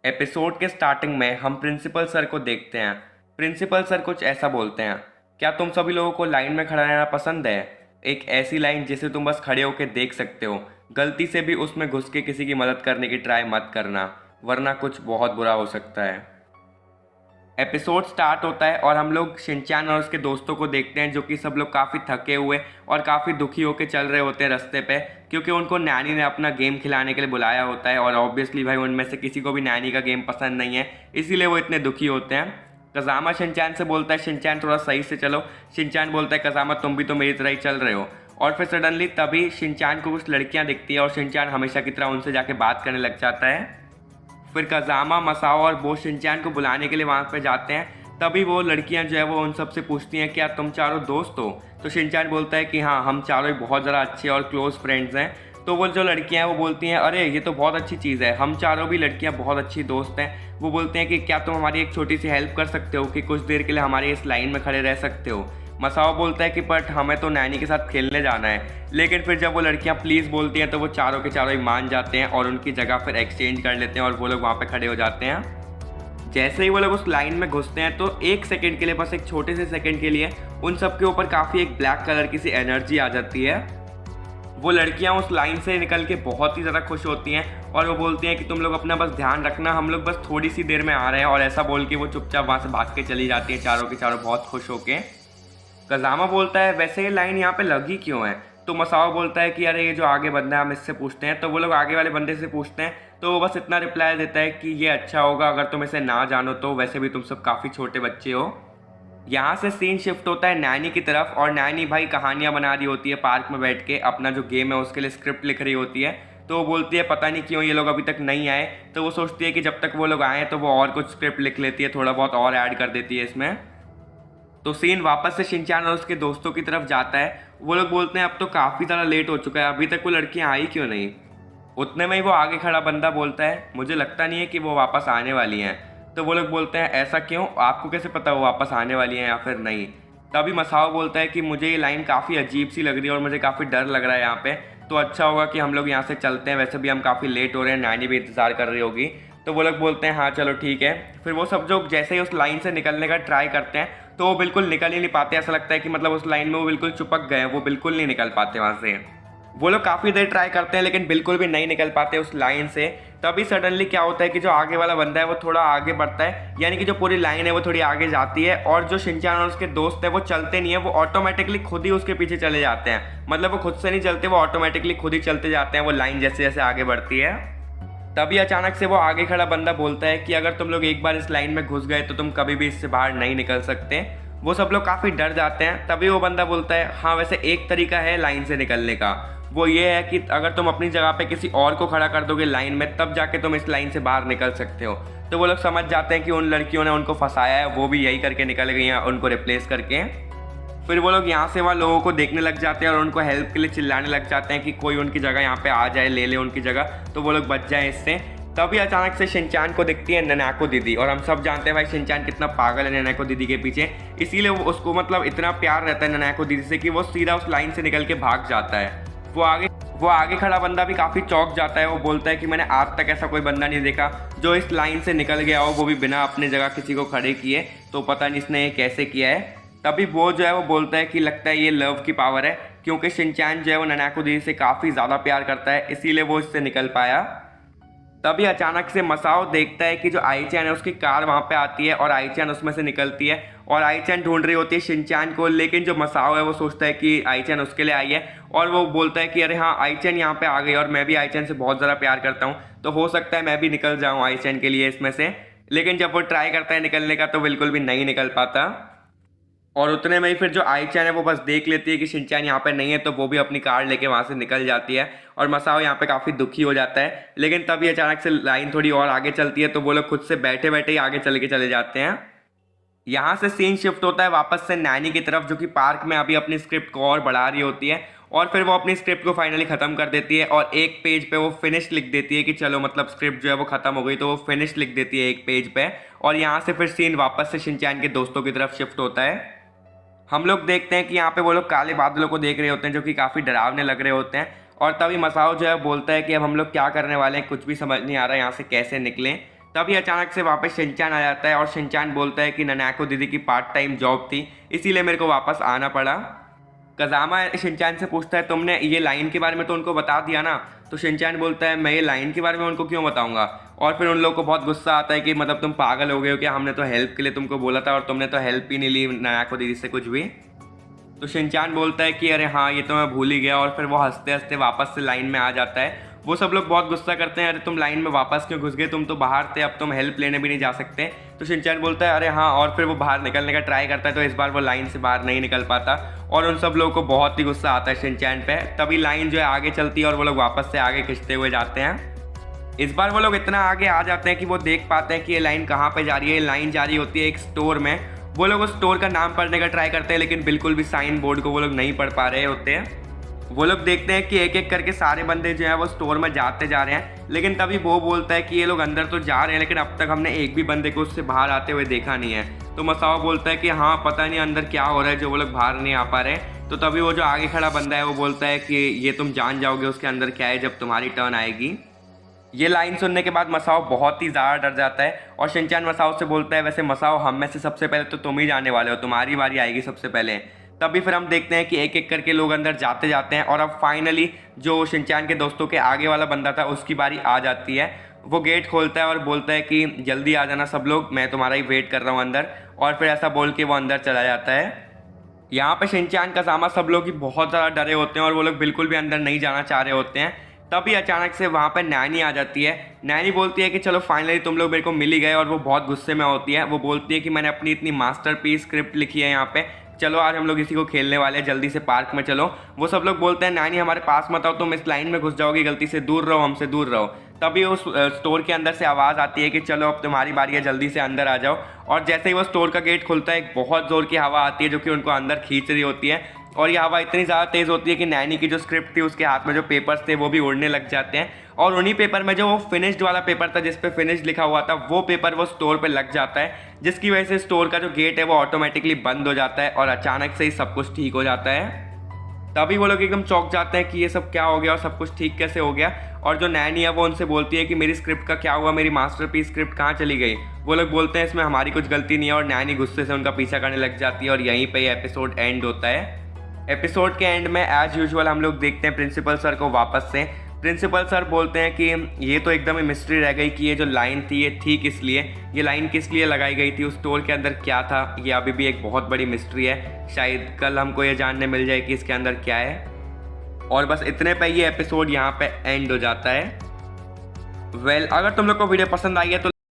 Episode के starting में हम प्रिंसिपल सर को देखते हैं। प्रिंसिपल सर कुछ ऐसा बोलते हैं, क्या तुम सभी लोगों को लाइन में खड़ा रहना पसंद है? एक ऐसी लाइन जिसे तुम बस खड़े होकर देख सकते हो। गलती से भी उसमें घुस के किसी की मदद करने की ट्राई मत करना, वरना कुछ बहुत बुरा हो सकता है। एपिसोड स्टार्ट होता है और हम लोग शिनचैन और उसके दोस्तों को देखते हैं, जो कि सब लोग काफ़ी थके हुए और काफ़ी दुखी होकर चल रहे होते हैं रास्ते पे, क्योंकि उनको नैनी ने अपना गेम खिलाने के लिए बुलाया होता है और ऑब्वियसली भाई उनमें से किसी को भी नैनी का गेम पसंद नहीं है, इसीलिए वो इतने दुखी होते हैं। कज़ामा शिनचैन से बोलता है, शिनचैन थोड़ा सही से चलो। शिनचैन बोलता है, कज़ामा तुम भी तो मेरी तरह ही चल रहे हो। और फिर सडनली तभी शिनचैन को कुछ लड़कियाँ दिखती है और शिनचैन हमेशा की तरह उनसे जाके बात करने लग जाता है। फिर कज़ामा, मसाओ और बो शिनचैन को बुलाने के लिए वहाँ पे जाते हैं। तभी वो लड़कियाँ जो है वो उन सबसे पूछती हैं, क्या तुम चारों दोस्त हो? तो शिनचैन बोलता है कि हाँ, हम चारों ही बहुत ज़्यादा अच्छे और क्लोज फ्रेंड्स हैं। तो वो जो लड़कियाँ हैं वो बोलती हैं, अरे ये तो बहुत अच्छी चीज़ है, हम चारों भी लड़कियाँ बहुत अच्छी दोस्त हैं। वो बोलते हैं कि क्या तुम हमारी एक छोटी सी हेल्प कर सकते हो कि कुछ देर के लिए हमारी इस लाइन में खड़े रह सकते हो? मसाओ बोलता है कि बट हमें तो नैनी के साथ खेलने जाना है। लेकिन फिर जब वो लड़कियां प्लीज़ बोलती हैं तो वो चारों के चारों ही मान जाते हैं और उनकी जगह फिर एक्सचेंज कर लेते हैं और वो लोग वहाँ पे खड़े हो जाते हैं। जैसे ही वो लोग उस लाइन में घुसते हैं तो एक सेकंड के लिए, बस एक छोटे से सेकंड के लिए, उन सब के ऊपर काफ़ी एक ब्लैक कलर की सी एनर्जी आ जाती है। वो लड़कियां उस लाइन से निकल के बहुत ही ज़्यादा खुश होती हैं और वो बोलती हैं कि तुम लोग अपना बस ध्यान रखना, हम लोग बस थोड़ी सी देर में आ रहे हैं। और ऐसा बोल के वो चुपचाप वहाँ से भाग के चली जाती है, चारों के चारों बहुत खुश होके। कज़ामा बोलता है, वैसे ये लाइन यहाँ पे लगी क्यों है? तो मसाओ बोलता है कि अरे ये जो आगे बंदा है हम इससे पूछते हैं। तो वो लोग आगे वाले बंदे से पूछते हैं तो वो बस इतना रिप्लाई देता है कि ये अच्छा होगा अगर तुम इसे ना जानो तो, वैसे भी तुम सब काफ़ी छोटे बच्चे हो। यहाँ से सीन शिफ्ट होता है नैनी की तरफ और नैनी भाई कहानियाँ बना रही होती है पार्क में बैठ के, अपना जो गेम है उसके लिए स्क्रिप्ट लिख रही होती है। तो वो बोलती है पता नहीं क्यों ये लोग अभी तक नहीं आए। तो वो सोचती है कि जब तक वो लोग आए तो वो और कुछ स्क्रिप्ट लिख लेती है, थोड़ा बहुत और ऐड कर देती है इसमें। तो सीन वापस से शिनचैन और उसके दोस्तों की तरफ जाता है। वो लोग बोलते हैं अब तो काफ़ी ज़्यादा लेट हो चुका है, अभी तक वो लड़कियां आई क्यों नहीं? उतने में ही वो आगे खड़ा बंदा बोलता है, मुझे लगता नहीं है कि वो वापस आने वाली हैं। तो वो लोग बोलते हैं ऐसा क्यों, आपको कैसे पता वो वापस आने वाली हैं या फिर नहीं? तभी मसाओ बोलता है कि मुझे ये लाइन काफ़ी अजीब सी लग रही है और मुझे काफ़ी डर लग रहा है यहाँ पे, तो अच्छा होगा कि हम लोग यहाँ से चलते हैं, वैसे भी हम काफ़ी लेट हो रहे हैं, नैनी भी इंतज़ार कर रही होगी। तो वो लोग बोलते हैं हाँ चलो ठीक है। फिर वो सब जो जैसे ही उस लाइन से निकलने का ट्राई करते हैं तो वो बिल्कुल निकल ही नहीं पाते। ऐसा लगता है कि मतलब उस लाइन में वो बिल्कुल चिपक गए हैं, वो बिल्कुल नहीं निकल पाते वहाँ से। वो लोग काफ़ी देर ट्राई करते हैं लेकिन बिल्कुल भी नहीं निकल पाते उस लाइन से। तभी सडनली क्या होता है कि जो आगे वाला बंदा है वो थोड़ा आगे बढ़ता है, यानी कि जो पूरी लाइन है वो थोड़ी आगे जाती है और जो शिनचैन और उसके दोस्त है वो चलते नहीं है, वो ऑटोमेटिकली खुद ही उसके पीछे चले जाते हैं। मतलब वो खुद से नहीं चलते, वो ऑटोमेटिकली खुद ही चलते जाते हैं, वो लाइन जैसे जैसे आगे बढ़ती है। तभी अचानक से वो आगे खड़ा बंदा बोलता है कि अगर तुम लोग एक बार इस लाइन में घुस गए तो तुम कभी भी इससे बाहर नहीं निकल सकते। वो सब लोग काफ़ी डर जाते हैं। तभी वो बंदा बोलता है, हाँ वैसे एक तरीका है लाइन से निकलने का, वो ये है कि अगर तुम अपनी जगह पे किसी और को खड़ा कर दोगे लाइन में, तब जाके तुम इस लाइन से बाहर निकल सकते हो। तो वो लोग समझ जाते हैं कि उन लड़कियों ने उनको फंसाया है, वो भी यही करके निकल गई हैं उनको रिप्लेस करके। फिर वो लोग यहाँ से वहाँ लोगों को देखने लग जाते हैं और उनको हेल्प के लिए चिल्लाने लग जाते हैं कि कोई उनकी जगह यहाँ पे आ जाए, ले ले उनकी जगह, तो वो लोग बच जाएं इससे। तभी अचानक से शिनचैन को दिखती है ननाको दीदी, और हम सब जानते हैं भाई शिनचैन कितना पागल है ननाको दीदी के पीछे, इसीलिए वो उसको मतलब इतना प्यार रहता है ननाको दीदी से कि वो सीधा उस लाइन से निकल के भाग जाता है। वो आगे खड़ा बंदा भी काफ़ी चौंक जाता है। वो बोलता है कि मैंने आज तक ऐसा कोई बंदा नहीं देखा जो इस लाइन से निकल गया हो, वो भी बिना अपने जगह किसी को खड़े किए, तो पता नहीं इसने ये कैसे किया है। तभी वो जो है वो बोलता है कि लगता है ये लव की पावर है, क्योंकि शिनचैन जो है वो ननाको दीदी से काफ़ी ज़्यादा प्यार करता है, इसीलिए वो इससे निकल पाया। तभी अचानक से मसाओ देखता है कि जो आईचैन है उसकी कार वहाँ पे आती है और आईचैन उसमें से निकलती है और आईचैन ढूंढ रही होती है शिनचैन को। लेकिन जो मसाओ है वो सोचता है कि आईचैन उसके लिए आई है और वो बोलता है कि अरे हाँ आईचैन यहाँ पे आ गई और मैं भी आईचैन से बहुत ज़्यादा प्यार करता हूँ, तो हो सकता है मैं भी निकल जाऊँ आईचैन के लिए इसमें से। लेकिन जब वो ट्राई करता है निकलने का तो बिल्कुल भी नहीं निकल पाता। और उतने में ही फिर जो आईचैन है वो बस देख लेती है कि शिनचैन यहाँ पे नहीं है, तो वो भी अपनी कार लेके वहाँ से निकल जाती है और मसाओ यहाँ पे काफ़ी दुखी हो जाता है। लेकिन तभी अचानक से लाइन थोड़ी और आगे चलती है तो वो लोग खुद से बैठे बैठे ही आगे चले जाते हैं। यहाँ से सीन शिफ्ट होता है वापस से नैनी की तरफ, जो कि पार्क में अभी अपनी स्क्रिप्ट को और बढ़ा रही होती है और फिर वो अपनी स्क्रिप्ट को फाइनली ख़त्म कर देती है और एक पेज पे वो फिनिश लिख देती है कि चलो मतलब स्क्रिप्ट जो है वो ख़त्म हो गई, तो वो फिनिश लिख देती है एक पेज पे। और यहाँ से फिर सीन वापस से शिनचैन के दोस्तों की तरफ शिफ्ट होता है। हम लोग देखते हैं कि यहाँ पे वो लोग काले बादलों को देख रहे होते हैं जो कि काफ़ी डरावने लग रहे होते हैं। और तभी मसाओ जो है बोलता है कि अब हम लोग क्या करने वाले हैं, कुछ भी समझ नहीं आ रहा है यहाँ से कैसे निकलें। तभी अचानक से वापस शिनचैन आ जाता है और शिनचैन बोलता है कि ननाको दीदी की पार्ट टाइम जॉब थी, इसीलिए मेरे को वापस आना पड़ा। कज़ामा शिनचैन से पूछता है तुमने ये लाइन के बारे में तो उनको बता दिया ना? तो शिनचैन बोलता है मैं ये लाइन के बारे में उनको क्यों बताऊंगा। और फिर उन लोगों को बहुत गुस्सा आता है कि मतलब तुम पागल हो गए हो क्या, हमने तो हेल्प के लिए तुमको बोला था और तुमने तो हेल्प ही नहीं ली ननाको दीदी से कुछ भी। तो शिनचैन बोलता है कि अरे हाँ ये तो मैं भूल ही गया, और फिर वो हंसते हंसते वापस से लाइन में आ जाता है। वो सब लोग बहुत गुस्सा करते हैं, अरे तुम लाइन में वापस क्यों घुस गए, तुम तो बाहर थे, अब तुम हेल्प लेने भी नहीं जा सकते। तो शिनचैन बोलता है अरे हाँ, और फिर वो बाहर निकलने का ट्राई करता है, तो इस बार वो लाइन से बाहर नहीं निकल पाता और उन सब लोगों को बहुत ही गुस्सा आता है शिनचैन पे। तभी लाइन जो है आगे चलती है और वो लोग वापस से आगे खिंचते हुए जाते हैं। इस बार वो लोग इतना आगे आ जाते हैं कि वो देख पाते हैं कि ये लाइन कहाँ पे जा रही है। ये लाइन जा रही होती है एक स्टोर में। वो लोग उस स्टोर का नाम पढ़ने का ट्राई करते हैं, लेकिन बिल्कुल भी साइन बोर्ड को वो लोग नहीं पढ़ पा रहे होते हैं। वो लोग देखते हैं कि एक एक करके सारे बंदे जो है वो स्टोर में जाते जा रहे हैं, लेकिन तभी वो बोलता है कि ये लोग अंदर तो जा रहे हैं, लेकिन अब तक हमने एक भी बंदे को उससे बाहर आते हुए देखा नहीं है। तो मसाओ बोलता है कि हाँ पता नहीं अंदर क्या हो रहा है जो वो लोग बाहर नहीं आ पा रहे। तो तभी वो जो आगे खड़ा बंदा है वो बोलता है कि ये तुम जान जाओगे उसके अंदर क्या है जब तुम्हारी टर्न आएगी। ये लाइन सुनने के बाद मसाओ बहुत ही ज़्यादा डर जाता है और शिनचैन मसाओ से बोलता है वैसे मसाओ हम में से सबसे पहले तो तुम ही जाने वाले हो, तुम्हारी बारी आएगी सबसे पहले। तभी फिर हम देखते हैं कि एक एक करके लोग अंदर जाते जाते हैं और अब फाइनली जो शिनचैन के दोस्तों के आगे वाला बंदा था उसकी बारी आ जाती है। वो गेट खोलता है और बोलता है कि जल्दी आ जाना सब लोग, मैं तुम्हारा ही वेट कर रहा हूँ अंदर। और फिर ऐसा बोल के वो अंदर चला जाता है। यहाँ पे शिनचैन कज़ामा सब लोग ही बहुत ज़्यादा डरे होते हैं और वो लोग बिल्कुल भी अंदर नहीं जाना चाह रहे होते हैं। तभी अचानक से वहाँ पर नैनी आ जाती है। नैनी बोलती है कि चलो फाइनली तुम लोग मेरे को मिल ही गए, और वो बहुत गुस्से में होती है। वो बोलती है कि मैंने अपनी इतनी मास्टरपीस स्क्रिप्ट लिखी है यहाँ पे, चलो आज हम लोग इसी को खेलने वाले हैं, जल्दी से पार्क में चलो। वो सब लोग बोलते हैं नैनी हमारे पास मत आओ, तुम इस लाइन में घुस जाओगी, गलती से दूर रहो, हमसे दूर रहो। तभी उस स्टोर के अंदर से आवाज़ आती है कि चलो अब तुम्हारी बारी है, जल्दी से अंदर आ जाओ। और जैसे ही वो स्टोर का गेट खुलता है एक बहुत ज़ोर की हवा आती है जो कि उनको अंदर खींच रही होती है, और ये हवा इतनी ज़्यादा तेज़ होती है कि नैनी की जो स्क्रिप्ट थी उसके हाथ में जो पेपर्स थे वो भी उड़ने लग जाते हैं। और उन्हीं पेपर में जो वो फिनिश्ड वाला पेपर था जिस पे फिनिश लिखा हुआ था वो पेपर वो स्टोर पे लग जाता है, जिसकी वजह से स्टोर का जो गेट है वो ऑटोमेटिकली बंद हो जाता है और अचानक से ही सब कुछ ठीक हो जाता है। तभी वो लोग एकदम चौंक जाते हैं कि ये सब क्या हो गया और सब कुछ ठीक कैसे हो गया। और जो नैनी है वो उनसे बोलती है कि मेरी स्क्रिप्ट का क्या हुआ, मेरी मास्टरपीस स्क्रिप्ट कहाँ चली गई। वो लोग बोलते हैं इसमें हमारी कुछ गलती नहीं है, और नैनी गुस्से से उनका पीछा करने लग जाती है और यहीं पे ये एपिसोड एंड होता है। एपिसोड के एंड में एज यूजुअल हम लोग देखते हैं प्रिंसिपल सर को वापस से। प्रिंसिपल सर बोलते हैं कि ये तो एकदम ही मिस्ट्री रह गई कि ये जो लाइन थी ये थी किस लिए, ये लाइन किस लिए लगाई गई थी, उस स्टोर के अंदर क्या था, ये अभी भी एक बहुत बड़ी मिस्ट्री है। शायद कल हमको ये जानने मिल जाए कि इसके अंदर क्या है। और बस इतने पे ये एपिसोड यहाँ पे एंड हो जाता है। वेल, अगर तुम लोग को वीडियो पसंद आई है तो